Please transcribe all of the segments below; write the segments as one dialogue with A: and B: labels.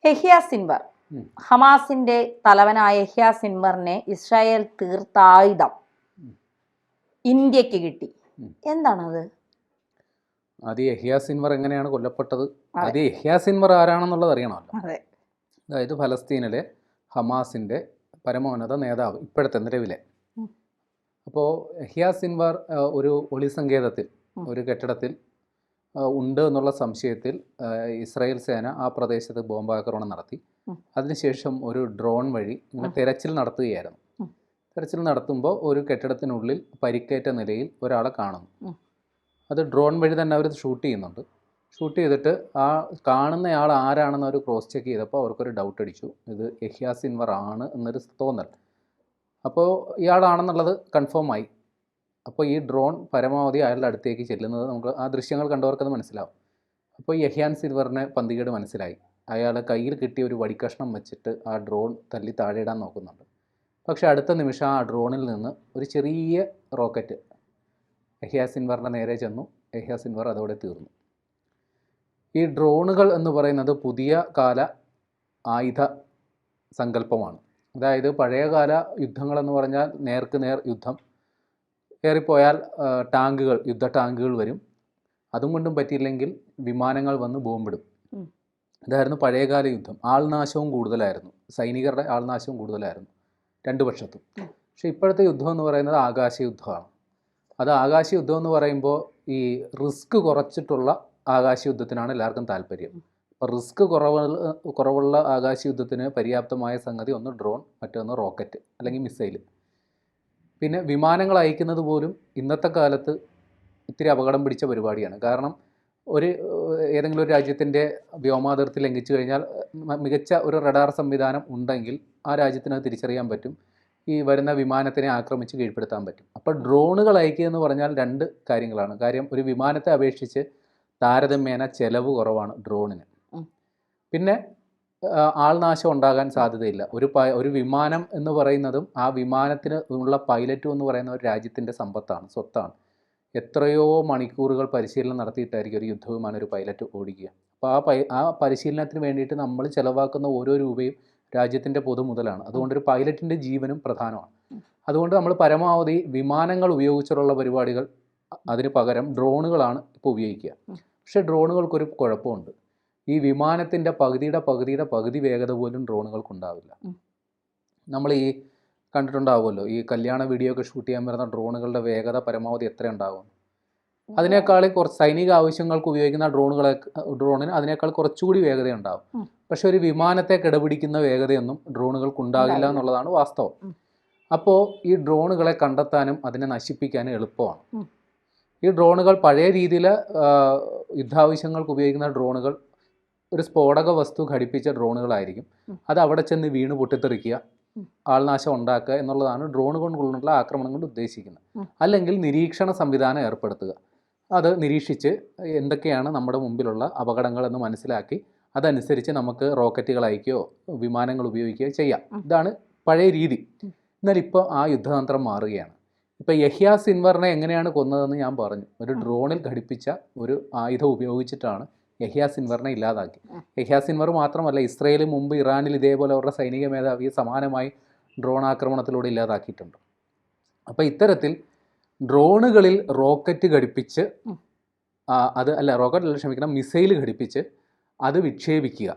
A: Yahya Sinwar, ഹമാസിന്റെ തലവനായ Yahya സിൻവറിനെ Israel തീർത്തായുധം ഇന്ത്യക്ക് കിട്ടി. എന്താണത്?
B: അത് യഹ്യ സിൻവർ എങ്ങനെയാണ് കൊല്ലപ്പെട്ടത്? അത് യഹ്യ സിൻവർ ആരാണെന്നുള്ളത് അറിയണമല്ലോ. അതായത് ഫലസ്തീനിലെ ഹമാസിന്റെ പരമോന്നത നേതാവ് ഇപ്പോഴത്തെ നിലവിലെ. അപ്പോൾ യഹ്യ സിൻവർ ഒരു ഒളിസങ്കേതത്തിൽ, ഒരു കെട്ടിടത്തിൽ ഉണ്ട് എന്നുള്ള സംശയത്തിൽ ഇസ്രായേൽ സേന ആ പ്രദേശത്ത് ബോംബാക്രമണം നടത്തി. അതിനുശേഷം ഒരു ഡ്രോൺ വഴി ഇങ്ങനെ തെരച്ചിൽ നടത്തുകയായിരുന്നു. തെരച്ചിൽ നടത്തുമ്പോൾ ഒരു കെട്ടിടത്തിനുള്ളിൽ പരിക്കേറ്റ നിലയിൽ ഒരാളെ കാണുന്നു. അത് ഡ്രോൺ വഴി തന്നെ അവർ ഷൂട്ട് ചെയ്യുന്നുണ്ട്. ഷൂട്ട് ചെയ്തിട്ട് ആ കാണുന്നയാൾ ആരാണെന്ന് അവർ ക്രോസ് ചെക്ക് ചെയ്തപ്പോൾ അവർക്കൊരു ഡൗട്ട് അടിച്ചു, ഇത് യഹ്യ സിൻവർ ആണ് എന്നൊരു തോന്നൽ. അപ്പോൾ ഇയാളാണെന്നുള്ളത് കൺഫേം ആയി. അപ്പോൾ ഈ ഡ്രോൺ പരമാവധി അയാളുടെ അടുത്തേക്ക് ചെല്ലുന്നത് നമുക്ക് ആ ദൃശ്യങ്ങൾ കണ്ടവർക്കത് മനസ്സിലാവും. അപ്പോൾ യഹ്യ സിൻവറിന് പന്തികേട് മനസ്സിലായി. അയാൾ കയ്യിൽ കിട്ടിയ ഒരു വടിക്കഷ്ണം വെച്ചിട്ട് ആ ഡ്രോൺ തല്ലി താഴെയിടാൻ നോക്കുന്നുണ്ട്. പക്ഷേ അടുത്ത നിമിഷം ആ ഡ്രോണിൽ നിന്ന് ഒരു ചെറിയ റോക്കറ്റ് യഹ്യ സിൻവറിൻ്റെ നേരെ ചെന്നു. യഹ്യ സിൻവർ അതോടെ തീർന്നു. ഈ ഡ്രോണുകൾ എന്ന് പറയുന്നത് പുതിയ കാല ആയുധ സങ്കല്പമാണ്. അതായത് പഴയകാല യുദ്ധങ്ങളെന്ന് പറഞ്ഞാൽ നേർക്ക് നേർ യുദ്ധം, കയറിപ്പോയാൽ ടാങ്കുകൾ, യുദ്ധ ടാങ്കുകൾ വരും. അതും കൊണ്ടും പറ്റിയില്ലെങ്കിൽ വിമാനങ്ങൾ വന്ന് ബോംബിടും. ഇതായിരുന്നു പഴയകാല യുദ്ധം. ആൾനാശവും കൂടുതലായിരുന്നു, സൈനികരുടെ ആൾനാശവും കൂടുതലായിരുന്നു രണ്ടു പക്ഷത്തും. പക്ഷേ ഇപ്പോഴത്തെ യുദ്ധം എന്ന് പറയുന്നത് ആകാശ യുദ്ധമാണ്. അത് ആകാശ യുദ്ധം എന്ന് പറയുമ്പോൾ ഈ റിസ്ക് കുറച്ചിട്ടുള്ള ആകാശ യുദ്ധത്തിനാണ് എല്ലാവർക്കും താല്പര്യം. അപ്പോൾ റിസ്ക് കുറവുള്ള ആകാശ യുദ്ധത്തിന് പര്യാപ്തമായ സംഗതി ഒന്ന് ഡ്രോൺ, മറ്റൊന്ന് റോക്കറ്റ് അല്ലെങ്കിൽ മിസൈൽ. പിന്നെ വിമാനങ്ങൾ അയക്കുന്നത് പോലും ഇന്നത്തെ കാലത്ത് ഇത്തിരി അപകടം പിടിച്ച പരിപാടിയാണ്. കാരണം ഏതെങ്കിലും ഒരു രാജ്യത്തിൻ്റെ വ്യോമാതിർത്തി ലംഘിച്ചു കഴിഞ്ഞാൽ മികച്ച ഒരു റഡാർ സംവിധാനം ഉണ്ടെങ്കിൽ ആ രാജ്യത്തിന് തിരിച്ചറിയാൻ പറ്റും, ഈ വരുന്ന വിമാനത്തിനെ ആക്രമിച്ച് കീഴ്പ്പെടുത്താൻ പറ്റും. അപ്പോൾ ഡ്രോണുകൾ അയക്കുക എന്ന് പറഞ്ഞാൽ രണ്ട് കാര്യങ്ങളാണ്. കാര്യം, ഒരു വിമാനത്തെ അപേക്ഷിച്ച് താരതമ്യേന ചെലവ് കുറവാണ് ഡ്രോണിന്. പിന്നെ ആൾനാശം ഉണ്ടാകാൻ സാധ്യതയില്ല. ഒരു വിമാനം എന്ന് പറയുന്നതും ആ വിമാനത്തിന് ഉള്ള പൈലറ്റും എന്ന് പറയുന്ന ഒരു രാജ്യത്തിൻ്റെ സമ്പത്താണ്, സ്വത്താണ്. എത്രയോ മണിക്കൂറുകൾ പരിശീലനം നടത്തിയിട്ടായിരിക്കും ഒരു യുദ്ധവിമാനം ഒരു പൈലറ്റ് ഓടിക്കുക. അപ്പോൾ ആ പരിശീലനത്തിന് വേണ്ടിയിട്ട് നമ്മൾ ചിലവാക്കുന്ന ഓരോ രൂപയും രാജ്യത്തിൻ്റെ പൊതുമുതലാണ്. അതുകൊണ്ട് ഒരു പൈലറ്റിൻ്റെ ജീവനും പ്രധാനമാണ്. അതുകൊണ്ട് നമ്മൾ പരമാവധി വിമാനങ്ങൾ ഉപയോഗിച്ചിട്ടുള്ള പരിപാടികൾ അതിന് പകരം ഡ്രോണുകളാണ് ഇപ്പോൾ ഉപയോഗിക്കുക. പക്ഷേ ഡ്രോണുകൾക്കൊരു കുഴപ്പമുണ്ട്. ഈ വിമാനത്തിൻ്റെ പകുതി വേഗത പോലും ഡ്രോണുകൾക്കുണ്ടാവില്ല. നമ്മൾ ഈ കണ്ടിട്ടുണ്ടാവുമല്ലോ, ഈ കല്യാണ വീഡിയോ ഒക്കെ ഷൂട്ട് ചെയ്യാൻ വരുന്ന ഡ്രോണുകളുടെ വേഗത പരമാവധി എത്ര ഉണ്ടാകും? അതിനേക്കാൾ കുറച്ച് സൈനിക ആവശ്യങ്ങൾക്ക് ഉപയോഗിക്കുന്ന ഡ്രോണിന് അതിനേക്കാൾ കുറച്ചുകൂടി വേഗത ഉണ്ടാകും. പക്ഷെ ഒരു വിമാനത്തെ കിടപിടിക്കുന്ന വേഗതയൊന്നും ഡ്രോണുകൾക്ക് ഉണ്ടാകില്ല എന്നുള്ളതാണ് വാസ്തവം. അപ്പോൾ ഈ ഡ്രോണുകളെ കണ്ടെത്താനും അതിനെ നശിപ്പിക്കാനും എളുപ്പമാണ്. ഈ ഡ്രോണുകൾ പഴയ രീതിയിൽ യുദ്ധാവശ്യങ്ങൾക്ക് ഉപയോഗിക്കുന്ന ഡ്രോണുകൾ ഒരു സ്ഫോടക വസ്തു ഘടിപ്പിച്ച ഡ്രോണുകളായിരിക്കും. അത് അവിടെ ചെന്ന് വീണ് പൊട്ടിത്തെറിക്കുക, ആൾനാശം ഉണ്ടാക്കുക എന്നുള്ളതാണ് ഡ്രോൺ കൊണ്ടുള്ള ആക്രമണം കൊണ്ട് ഉദ്ദേശിക്കുന്നത്. അല്ലെങ്കിൽ നിരീക്ഷണ സംവിധാനം ഏർപ്പെടുത്തുക. അത് നിരീക്ഷിച്ച് എന്തൊക്കെയാണ് നമ്മുടെ മുമ്പിലുള്ള അപകടങ്ങളെന്ന് മനസ്സിലാക്കി അതനുസരിച്ച് നമുക്ക് റോക്കറ്റുകൾ അയക്കുകയോ വിമാനങ്ങൾ ഉപയോഗിക്കുകയോ ചെയ്യാം. ഇതാണ് പഴയ രീതി. എന്നാൽ ഇപ്പോൾ ആ യുദ്ധതന്ത്രം മാറുകയാണ്. ഇപ്പോൾ യഹ്യ സിൻവറിനെ എങ്ങനെയാണ് കൊന്നതെന്ന് ഞാൻ പറഞ്ഞു. ഒരു ഡ്രോണിൽ ഘടിപ്പിച്ച ഒരു ആയുധം ഉപയോഗിച്ചിട്ടാണ് യഹ്യ സിൻവറിനെ ഇല്ലാതാക്കി. യഹ്യ സിൻവർ മാത്രമല്ല, ഇസ്രയേൽ മുമ്പ് ഇറാനിൽ ഇതേപോലെ അവരുടെ സൈനിക മേധാവിയെ സമാനമായി ഡ്രോൺ ആക്രമണത്തിലൂടെ ഇല്ലാതാക്കിയിട്ടുണ്ട്. അപ്പോൾ ഇത്തരത്തിൽ ഡ്രോണുകളിൽ റോക്കറ്റ് ഘടിപ്പിച്ച് മിസൈൽ ഘടിപ്പിച്ച് അത് വിക്ഷേപിക്കുക.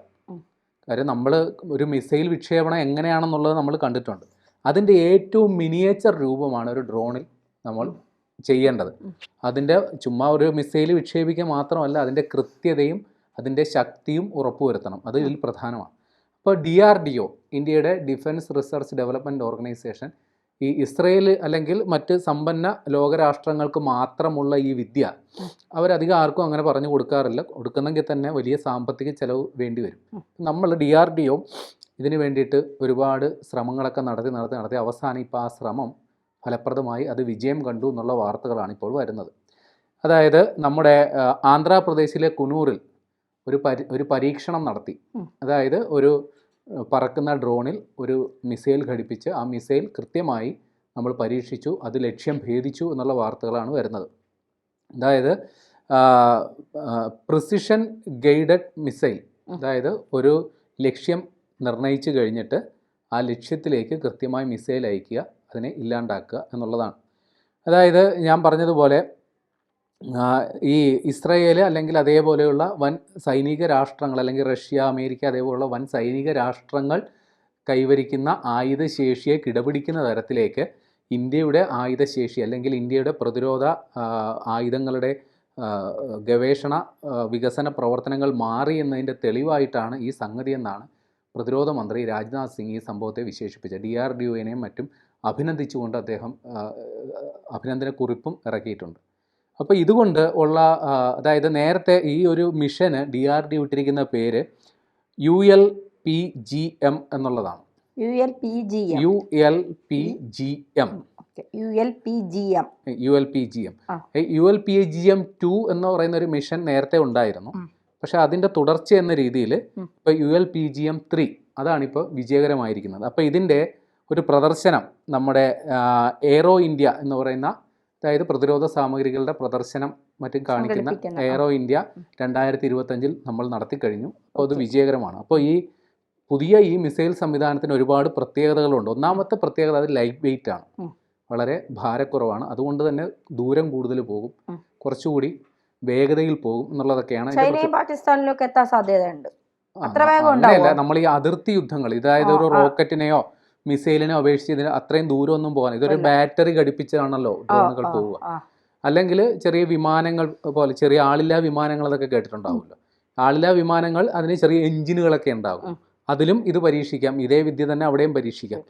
B: കാര്യം, നമ്മൾ ഒരു മിസൈൽ വിക്ഷേപണം എങ്ങനെയാണെന്നുള്ളത് നമ്മൾ കണ്ടിട്ടുണ്ട്. അതിൻ്റെ ഏറ്റവും മിനിയേച്ചർ രൂപമാണ് ഒരു ഡ്രോണിൽ നമ്മൾ ചെയ്യേണ്ടത്. അതിൻ്റെ ചുമ്മാ ഒരു മിസൈൽ വിക്ഷേപിക്കുക മാത്രമല്ല, അതിൻ്റെ കൃത്യതയും അതിൻ്റെ ശക്തിയും ഉറപ്പുവരുത്തണം. അത് ഇതിൽ പ്രധാനമാണ്. ഇപ്പോൾ DRDO, ഇന്ത്യയുടെ ഡിഫൻസ് റിസർച്ച് ഡെവലപ്മെൻറ്റ് ഓർഗനൈസേഷൻ, ഈ ഇസ്രയേൽ അല്ലെങ്കിൽ മറ്റ് സമ്പന്ന ലോകരാഷ്ട്രങ്ങൾക്ക് മാത്രമുള്ള ഈ വിദ്യ അവരധികം ആർക്കും അങ്ങനെ പറഞ്ഞു കൊടുക്കാറില്ല. കൊടുക്കുന്നെങ്കിൽ തന്നെ വലിയ സാമ്പത്തിക ചെലവ് വേണ്ടി വരും. നമ്മൾ DRDO ഇതിന് വേണ്ടിയിട്ട് ഒരുപാട് ശ്രമങ്ങളൊക്കെ നടത്തി അവസാനം ഇപ്പോൾ ആ ശ്രമം ഫലപ്രദമായി അത് വിജയം കണ്ടു എന്നുള്ള വാർത്തകളാണ് ഇപ്പോൾ വരുന്നത്. അതായത് നമ്മുടെ ആന്ധ്രാപ്രദേശിലെ കുനൂറിൽ ഒരു പരീക്ഷണം നടത്തി. അതായത് ഒരു പറക്കുന്ന ഡ്രോണിൽ ഒരു മിസൈൽ ഘടിപ്പിച്ച് ആ മിസൈൽ കൃത്യമായി നമ്മൾ പരീക്ഷിച്ചു, അത് ലക്ഷ്യം ഭേദിച്ചു എന്നുള്ള വാർത്തകളാണ് വരുന്നത്. അതായത് പ്രിസിഷൻ ഗൈഡഡ് മിസൈൽ, അതായത് ഒരു ലക്ഷ്യം നിർണയിച്ചു കഴിഞ്ഞിട്ട് ആ ലക്ഷ്യത്തിലേക്ക് കൃത്യമായി മിസൈൽ അയക്കുക, അതിനെ ഇല്ലാണ്ടാക്കുക എന്നുള്ളതാണ്. അതായത് ഞാൻ പറഞ്ഞതുപോലെ ഈ ഇസ്രായേൽ അല്ലെങ്കിൽ അതേപോലെയുള്ള വൻ സൈനിക രാഷ്ട്രങ്ങൾ, അല്ലെങ്കിൽ റഷ്യ, അമേരിക്ക അതേപോലുള്ള വൻ സൈനിക രാഷ്ട്രങ്ങൾ കൈവരിക്കുന്ന ആയുധശേഷിയെ കിടപിടിക്കുന്ന തരത്തിലേക്ക് ഇന്ത്യയുടെ ആയുധശേഷി അല്ലെങ്കിൽ ഇന്ത്യയുടെ പ്രതിരോധ ആയുധങ്ങളുടെ ഗവേഷണ വികസന പ്രവർത്തനങ്ങൾ മാറി എന്നതിൻ്റെ തെളിവായിട്ടാണ് ഈ സംഗതി എന്നാണ് പ്രതിരോധ മന്ത്രി രാജ്നാഥ് സിംഗ് ഈ സംഭവത്തെ വിശേഷിപ്പിച്ചത്. DRDOനെയും മറ്റും അഭിനന്ദിച്ചുകൊണ്ട് അദ്ദേഹം അഭിനന്ദനക്കുറിപ്പും ഇറക്കിയിട്ടുണ്ട്. അപ്പോൾ ഇതുകൊണ്ട് ഉള്ള അതായത് നേരത്തെ ഈ ഒരു മിഷന് DRDO ഇട്ടിരിക്കുന്ന പേര് ULPGM എന്നുള്ളതാണ്.
A: ULPGM
B: ULPGM 2 എന്ന് പറയുന്ന ഒരു മിഷൻ നേരത്തെ ഉണ്ടായിരുന്നു. പക്ഷെ അതിൻ്റെ തുടർച്ച എന്ന രീതിയിൽ ഇപ്പോൾ ULPGM 3 അതാണിപ്പോൾ വിജയകരമായിരിക്കുന്നത്. അപ്പോൾ ഇതിൻ്റെ ഒരു പ്രദർശനം നമ്മുടെ എയ്റോ ഇന്ത്യ എന്ന് പറയുന്ന, അതായത് പ്രതിരോധ സാമഗ്രികളുടെ പ്രദർശനം മറ്റും കാണിക്കുന്ന എയ്റോ ഇന്ത്യ 2025 നമ്മൾ നടത്തിക്കഴിഞ്ഞു. അപ്പോൾ അത് വിജയകരമാണ്. അപ്പോൾ ഈ പുതിയ ഈ മിസൈൽ സംവിധാനത്തിന് ഒരുപാട് പ്രത്യേകതകളുണ്ട്. ഒന്നാമത്തെ പ്രത്യേകത അത് ലൈറ്റ് വെയിറ്റ് ആണ്, വളരെ ഭാരക്കുറവാണ്. അതുകൊണ്ട് തന്നെ ദൂരം കൂടുതൽ പോകും, കുറച്ചുകൂടി വേഗതയിൽ പോകും എന്നുള്ളതൊക്കെയാണ്.
A: പാകിസ്ഥാനിലൊക്കെ എത്താൻ സാധ്യതയുണ്ട്.
B: അങ്ങനെയല്ല, നമ്മൾ ഈ അതിർത്തി യുദ്ധങ്ങൾ, അതായത് ഒരു റോക്കറ്റിനെയോ മിസൈലിനെയോ അപേക്ഷിച്ച് ഇതിന് അത്രയും ദൂരമൊന്നും പോകാൻ, ഇതൊരു ബാറ്ററി ഘടിപ്പിച്ചാണല്ലോ ഡ്രോണുകൾ പോവുക. അല്ലെങ്കിൽ ചെറിയ വിമാനങ്ങൾ പോലെ, ചെറിയ ആളില്ലാ വിമാനങ്ങൾ അതൊക്കെ കേട്ടിട്ടുണ്ടാവുമല്ലോ. ആളില്ലാ വിമാനങ്ങൾ അതിന് ചെറിയ എഞ്ചിനുകളൊക്കെ ഉണ്ടാകും. അതിലും ഇത് പരീക്ഷിക്കാം, ഇതേ വിദ്യ തന്നെ അവിടെയും പരീക്ഷിക്കാം.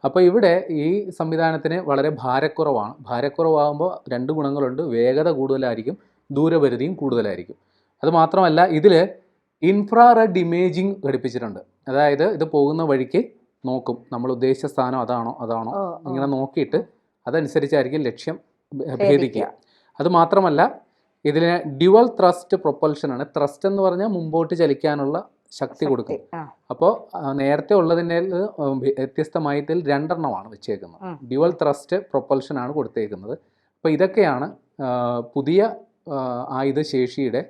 B: അപ്പോൾ ഇവിടെ ഈ സംവിധാനത്തിന് വളരെ ഭാരക്കുറവാണ്. ഭാരക്കുറവാകുമ്പോൾ രണ്ട് ഗുണങ്ങളുണ്ട്. വേഗത കൂടുതലായിരിക്കും, ദൂരപരിധിയും കൂടുതലായിരിക്കും. അത് മാത്രമല്ല ഇതിൽ ഇൻഫ്രാറെഡ് ഇമേജിംഗ് ഘടിപ്പിച്ചിട്ടുണ്ട്. അതായത് ഇത് പോകുന്ന വഴിക്ക് നോക്കും, നമ്മൾ ഉദ്ദേശിച്ച സ്ഥാനം അതാണോ ഇങ്ങനെ നോക്കിയിട്ട് അതനുസരിച്ചായിരിക്കും ലക്ഷ്യം ഭേദിക്കുക. അത് മാത്രമല്ല ഇതിന് ഡ്യുവൽ ത്രസ്റ്റ് പ്രൊപ്പൽഷനാണ്. ത്രസ്റ്റ് എന്ന് പറഞ്ഞാൽ മുമ്പോട്ട് ചലിക്കാനുള്ള ശക്തി കൊടുക്കും. അപ്പോൾ നേരത്തെ ഉള്ളതിൻ്റെ വ്യത്യസ്തമായി ഇതിൽ 2 എണ്ണമാണ് വെച്ചേക്കുന്നത്. ഡ്യുവൽ ത്രസ്റ്റ് പ്രൊപ്പൽഷനാണ് കൊടുത്തേക്കുന്നത്. അപ്പോൾ ഇതൊക്കെയാണ് പുതിയ ആയുധശേഷിയുടെ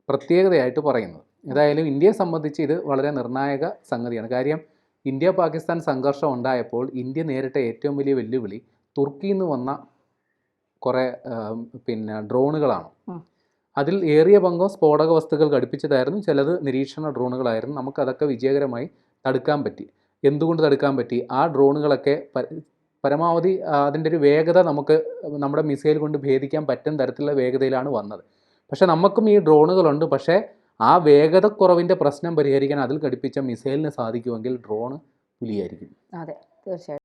B: പ്രത്യേകതയായിട്ട് പറയുന്നത്. ഏതായാലും ഇന്ത്യയെ സംബന്ധിച്ച് ഇത് വളരെ നിർണായക സംഗതിയാണ്. കാര്യം ഇന്ത്യ പാകിസ്ഥാൻ സംഘർഷം ഉണ്ടായപ്പോൾ ഇന്ത്യ നേരിട്ട ഏറ്റവും വലിയ വെല്ലുവിളി തുർക്കിയിൽ നിന്ന് വന്ന കുറേ ഡ്രോണുകളാണ്. അതിൽ ഏറിയ പങ്കും സ്ഫോടക വസ്തുക്കൾ ഘടിപ്പിച്ചതായിരുന്നു, ചിലത് നിരീക്ഷണ ഡ്രോണുകളായിരുന്നു. നമുക്കതൊക്കെ വിജയകരമായി തടുക്കാൻ പറ്റി. എന്തുകൊണ്ട് തടുക്കാൻ പറ്റി? ആ ഡ്രോണുകളൊക്കെ പരമാവധി അതിൻ്റെ ഒരു വേഗത നമുക്ക് നമ്മുടെ മിസൈൽ കൊണ്ട് ഭേദിക്കാൻ പറ്റുന്ന തരത്തിലുള്ള വേഗതയിലാണ് വന്നത്. പക്ഷേ നമുക്കും ഈ ഡ്രോണുകളുണ്ട്. പക്ഷേ ആ വേഗതക്കുറവിൻ്റെ പ്രശ്നം പരിഹരിക്കാൻ അതിൽ ഘടിപ്പിച്ച മിസൈലിന് സാധിക്കുമെങ്കിൽ ഡ്രോണ് പുലിയായിരിക്കും.
A: അതെ, തീർച്ചയായും.